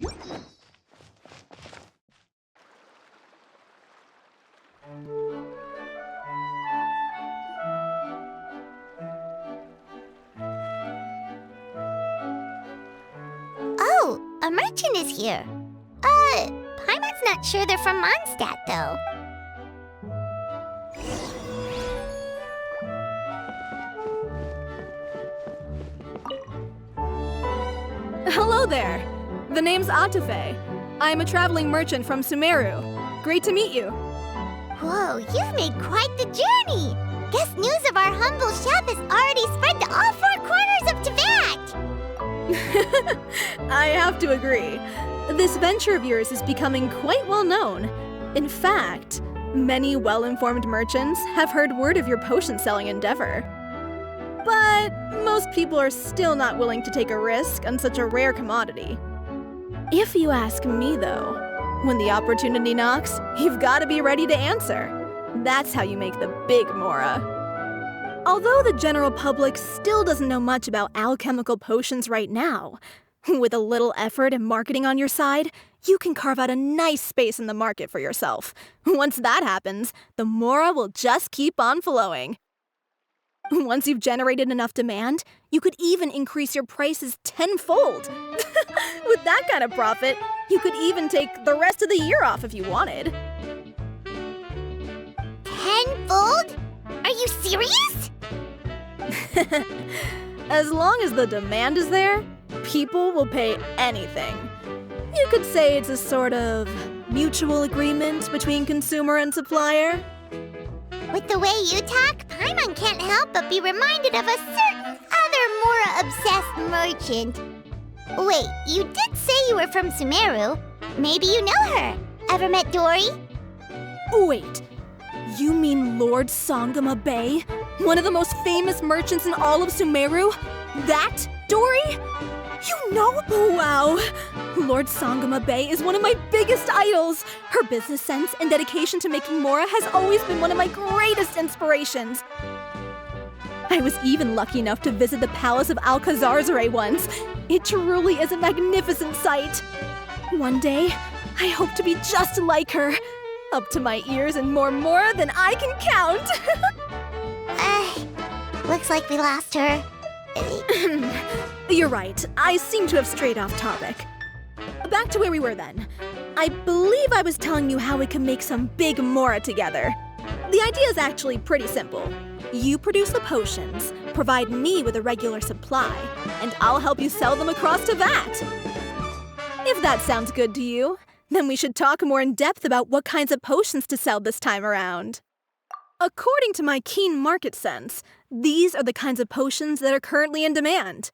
Oh, a merchant is here. Paimon's not sure they're from Mondstadt, though. Hello there. The name's Atufe. I'm a traveling merchant from Sumeru. Great to meet you. Whoa, you've made quite the journey. Guess news of our humble shop has already spread to all four corners of Teyvat. I have to agree. This venture of yours is becoming quite well known. In fact, many well-informed merchants have heard word of your potion-selling endeavor. But most people are still not willing to take a risk on such a rare commodity. If you ask me, though, when the opportunity knocks, you've got to be ready to answer. That's how you make the big mora. Although the general public still doesn't know much about alchemical potions right now, with a little effort and marketing on your side, you can carve out a nice space in the market for yourself. Once that happens, the mora will just keep on flowing. Once you've generated enough demand, you could even increase your prices tenfold. With that kind of profit, you could even take the rest of the year off if you wanted. Tenfold? Are you serious? As long as the demand is there, people will pay anything. You could say it's a sort of mutual agreement between consumer and supplier. With the way you talk, Paimon can't help but be reminded of a certain other Mora-obsessed merchant. Wait, you did say you were from Sumeru. Maybe you know her. Ever met Dory? Wait, you mean Lord Sangama Bay? One of the most famous merchants in all of Sumeru? That Dory? You know? Wow! Lord Sangama Bay is one of my biggest idols. Her business sense and dedication to making mora has always been one of my greatest inspirations. I was even lucky enough to visit the Palace of Alcazarzare once. It truly is a magnificent sight. One day, I hope to be just like her. Up to my ears in more mora than I can count. Looks like we lost her. You're right. I seem to have strayed off topic. Back to where we were then. I believe I was telling you how we can make some big mora together. The idea is actually pretty simple. You produce the potions, provide me with a regular supply, and I'll help you sell them across Teyvat. If that sounds good to you, then we should talk more in depth about what kinds of potions to sell this time around. According to my keen market sense, these are the kinds of potions that are currently in demand.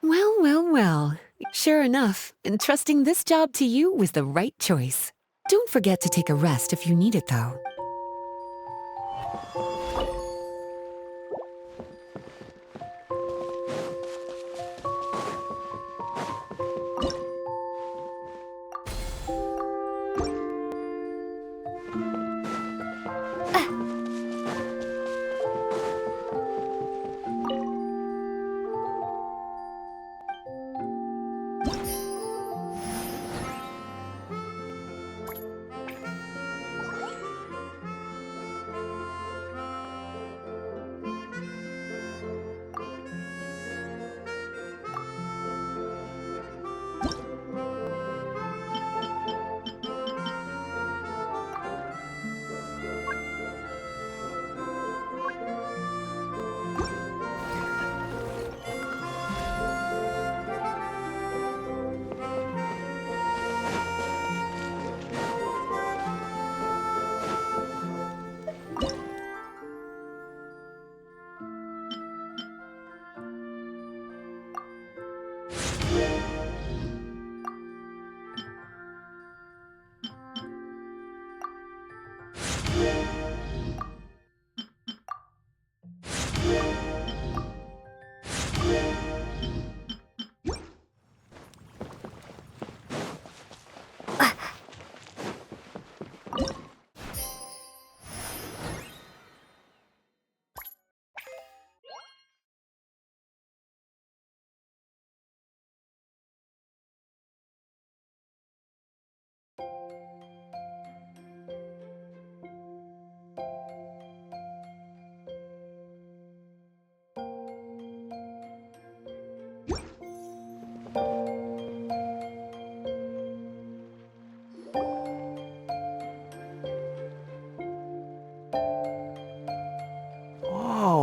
Well, well, well. Sure enough, entrusting this job to you was the right choice. Don't forget to take a rest if you need it, though.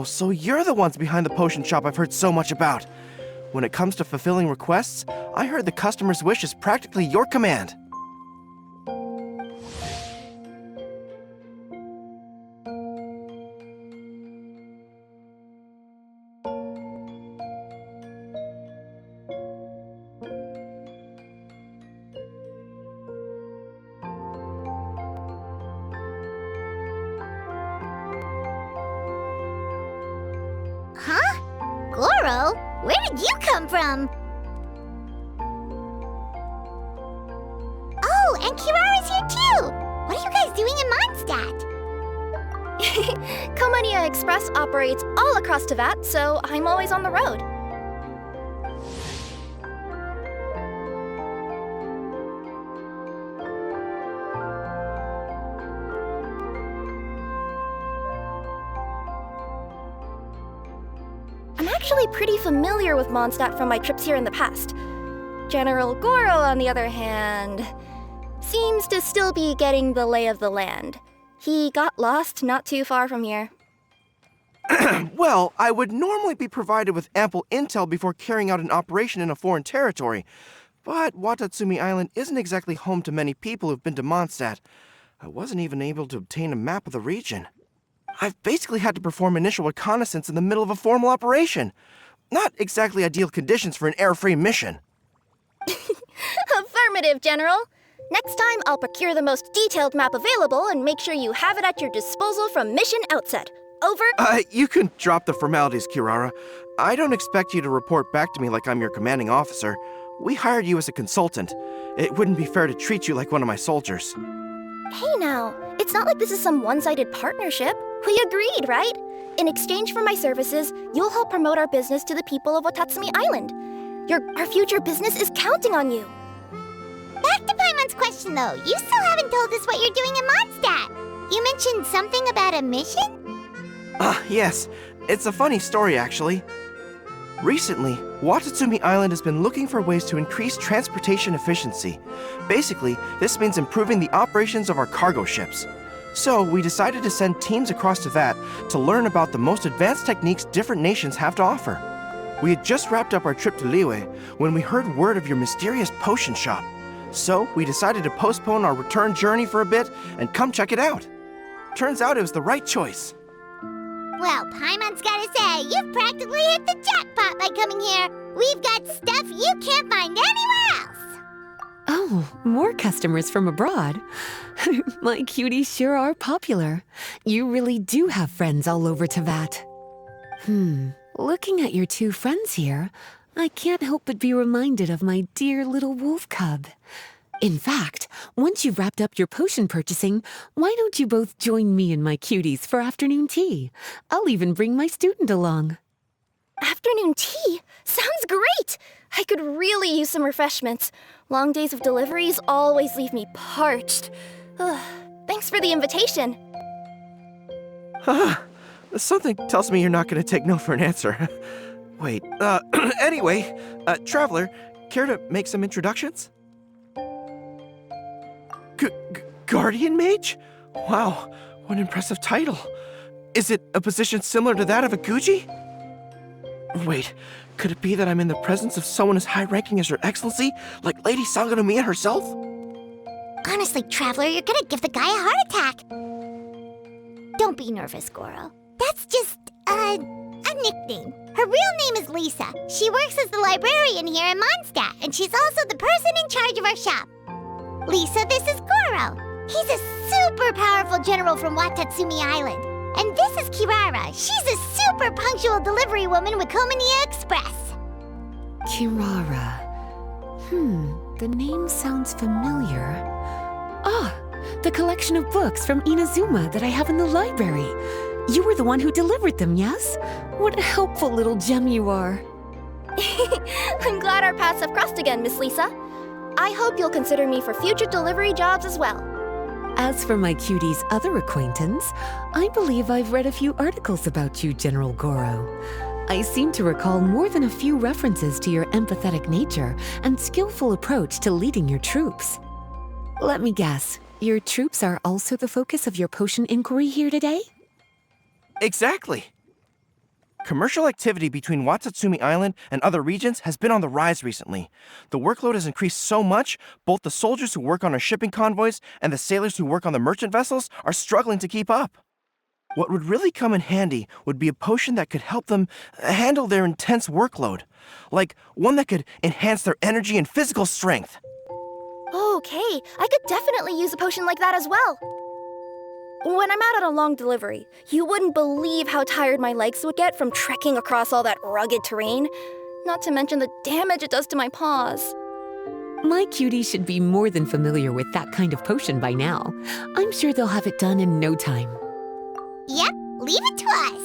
so you're the ones behind the potion shop I've heard so much about. When it comes to fulfilling requests, I heard the customer's wish is practically your command. Huh? Goro? Where did you come from? Oh, and Kirara's here too! What are you guys doing in Mondstadt? Komania Express operates all across Teyvat, so I'm always on the road. I'm actually pretty familiar with Mondstadt from my trips here in the past. General Goro, on the other hand, seems to still be getting the lay of the land. He got lost not too far from here. Well, I would normally be provided with ample intel before carrying out an operation in a foreign territory, but Watatsumi Island isn't exactly home to many people who've been to Mondstadt. I wasn't even able to obtain a map of the region. I've basically had to perform initial reconnaissance in the middle of a formal operation. Not exactly ideal conditions for an air-free mission. Affirmative, General. Next time, I'll procure the most detailed map available and make sure you have it at your disposal from mission outset. Over. You can drop the formalities, Kirara. I don't expect you to report back to me like I'm your commanding officer. We hired you as a consultant. It wouldn't be fair to treat you like one of my soldiers. Hey now, it's not like this is some one-sided partnership. We agreed, right? In exchange for my services, you'll help promote our business to the people of Watatsumi Island. Our future business is counting on you. Back to Paimon's question though, you still haven't told us what you're doing in Mondstadt. You mentioned something about a mission? Yes. It's a funny story, actually. Recently, Watatsumi Island has been looking for ways to increase transportation efficiency. Basically, this means improving the operations of our cargo ships. So, we decided to send teams across to that to learn about the most advanced techniques different nations have to offer. We had just wrapped up our trip to Liyue when we heard word of your mysterious potion shop. So, we decided to postpone our return journey for a bit and come check it out. Turns out it was the right choice. Well, Paimon's gotta say, you've practically hit the jackpot by coming here. We've got stuff you can't find anywhere else. Oh, more customers from abroad. My cuties sure are popular. You really do have friends all over Teyvat. Looking at your two friends here, I can't help but be reminded of my dear little wolf cub. In fact, once you've wrapped up your potion purchasing, why don't you both join me and my cuties for afternoon tea? I'll even bring my student along. Afternoon tea? Sounds great! I could really use some refreshments. Long days of deliveries always leave me parched. Thanks for the invitation. Something tells me you're not going to take no for an answer. Wait, anyway, Traveler, care to make some introductions? Guardian Mage? Wow, what an impressive title. Is it a position similar to that of a Guji? Wait, could it be that I'm in the presence of someone as high-ranking as Her Excellency, like Lady Sangonomiya herself? Honestly, Traveler, you're gonna give the guy a heart attack. Don't be nervous, Goro. That's just, a nickname. Her real name is Lisa. She works as the librarian here in Mondstadt, and she's also the person in charge of our shop. Lisa, this is Goro. He's a super powerful general from Watatsumi Island. And this is Kirara. She's a super punctual delivery woman with Komania Express. Kirara. The name sounds familiar. Ah, the collection of books from Inazuma that I have in the library. You were the one who delivered them, yes? What a helpful little gem you are. I'm glad our paths have crossed again, Miss Lisa. I hope you'll consider me for future delivery jobs as well. As for my cutie's other acquaintance, I believe I've read a few articles about you, General Goro. I seem to recall more than a few references to your empathetic nature and skillful approach to leading your troops. Let me guess, your troops are also the focus of your potion inquiry here today? Exactly. Commercial activity between Watatsumi Island and other regions has been on the rise recently. The workload has increased so much, both the soldiers who work on our shipping convoys and the sailors who work on the merchant vessels are struggling to keep up. What would really come in handy would be a potion that could help them handle their intense workload. Like one that could enhance their energy and physical strength. Okay, I could definitely use a potion like that as well. When I'm out on a long delivery, you wouldn't believe how tired my legs would get from trekking across all that rugged terrain. Not to mention the damage it does to my paws. My cutie should be more than familiar with that kind of potion by now. I'm sure they'll have it done in no time. Yep, leave it to us.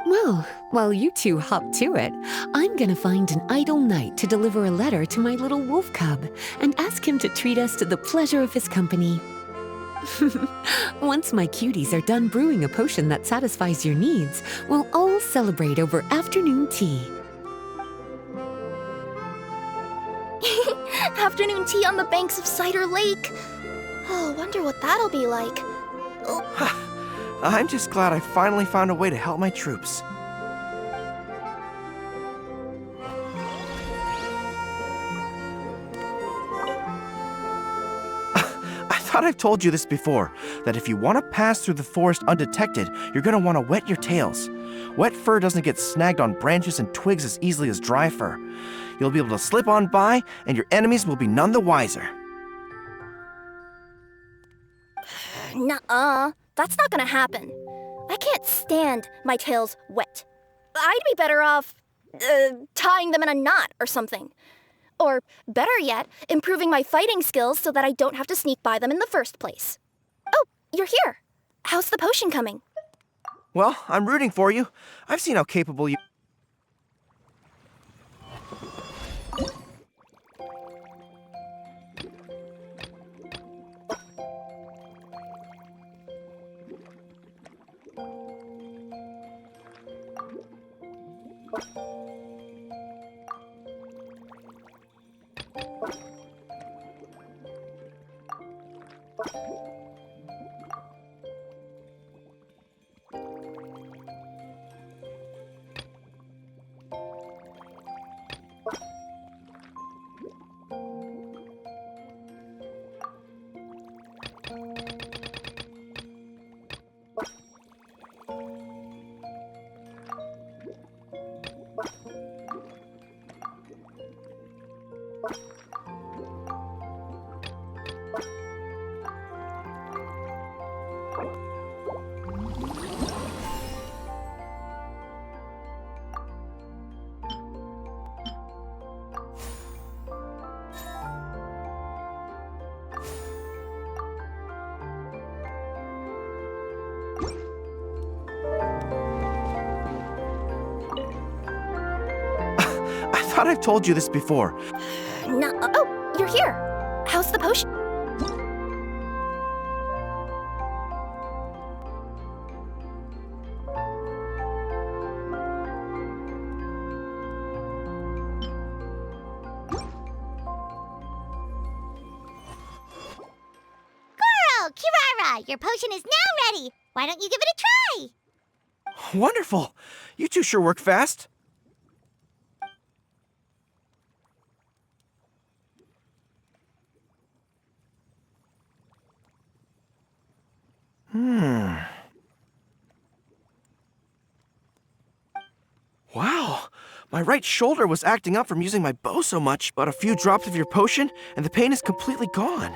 Well, while you two hop to it, I'm gonna find an idle knight to deliver a letter to my little wolf cub and ask him to treat us to the pleasure of his company. Once my cuties are done brewing a potion that satisfies your needs, we'll all celebrate over afternoon tea. Afternoon tea on the banks of Cider Lake. Oh, wonder what that'll be like. I'm just glad I finally found a way to help my troops. I thought I've told you this before, that if you want to pass through the forest undetected, you're going to want to wet your tails. Wet fur doesn't get snagged on branches and twigs as easily as dry fur. You'll be able to slip on by, and your enemies will be none the wiser. Nuh-uh, that's not gonna happen. I can't stand my tails wet. I'd be better off, tying them in a knot or something. Or, better yet, improving my fighting skills so that I don't have to sneak by them in the first place. Oh, you're here. How's the potion coming? Well, I'm rooting for you. I've seen how capable you... I thought I've told you this before. Oh, you're here. How's the potion? Goro, Kirara, your potion is now ready. Why don't you give it a try? Wonderful! You two sure work fast. Wow, my right shoulder was acting up from using my bow so much, but a few drops of your potion, and the pain is completely gone.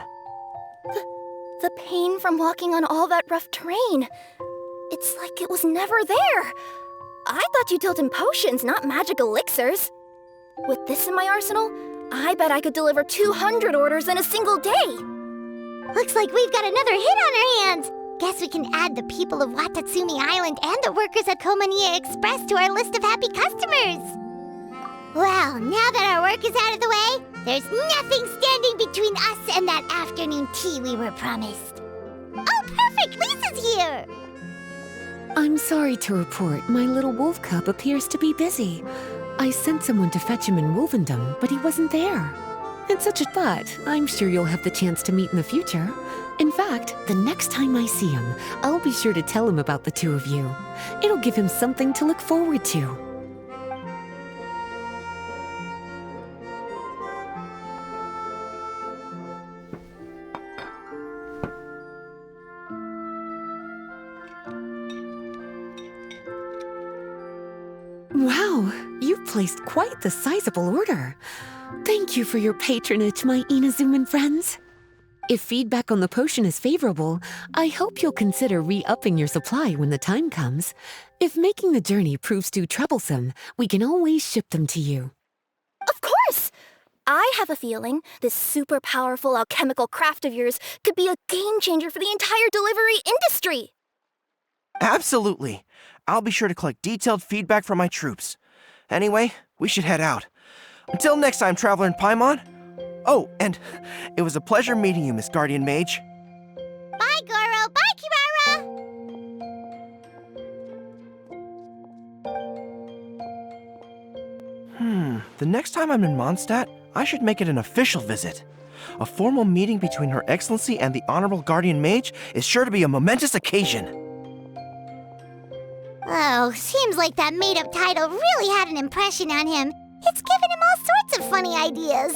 The pain from walking on all that rough terrain. It's like it was never there. I thought you dealt in potions, not magic elixirs. With this in my arsenal, I bet I could deliver 200 orders in a single day. Looks like we've got another hit on our hands. Guess we can add the people of Watatsumi Island and the workers at Komaniya Express to our list of happy customers. Well, now that our work is out of the way, there's nothing standing between us and that afternoon tea we were promised. Oh, perfect! Lisa's here! I'm sorry to report my little wolf cub appears to be busy. I sent someone to fetch him in Wolvendom, but he wasn't there. It's such a thought. I'm sure you'll have the chance to meet in the future. In fact, the next time I see him, I'll be sure to tell him about the two of you. It'll give him something to look forward to. Wow, you've placed quite the sizable order. Thank you for your patronage, my Inazuman friends. If feedback on the potion is favorable, I hope you'll consider re-upping your supply when the time comes. If making the journey proves too troublesome, we can always ship them to you. Of course! I have a feeling this super powerful alchemical craft of yours could be a game changer for the entire delivery industry. Absolutely. I'll be sure to collect detailed feedback from my troops. Anyway, we should head out. Until next time, Traveler in Paimon. Oh, and it was a pleasure meeting you, Miss Guardian Mage. Bye, Goro. Bye, Kirara. The next time I'm in Mondstadt, I should make it an official visit. A formal meeting between Her Excellency and the Honorable Guardian Mage is sure to be a momentous occasion. Oh, seems like that made-up title really had an impression on him. It's given him all sorts of funny ideas.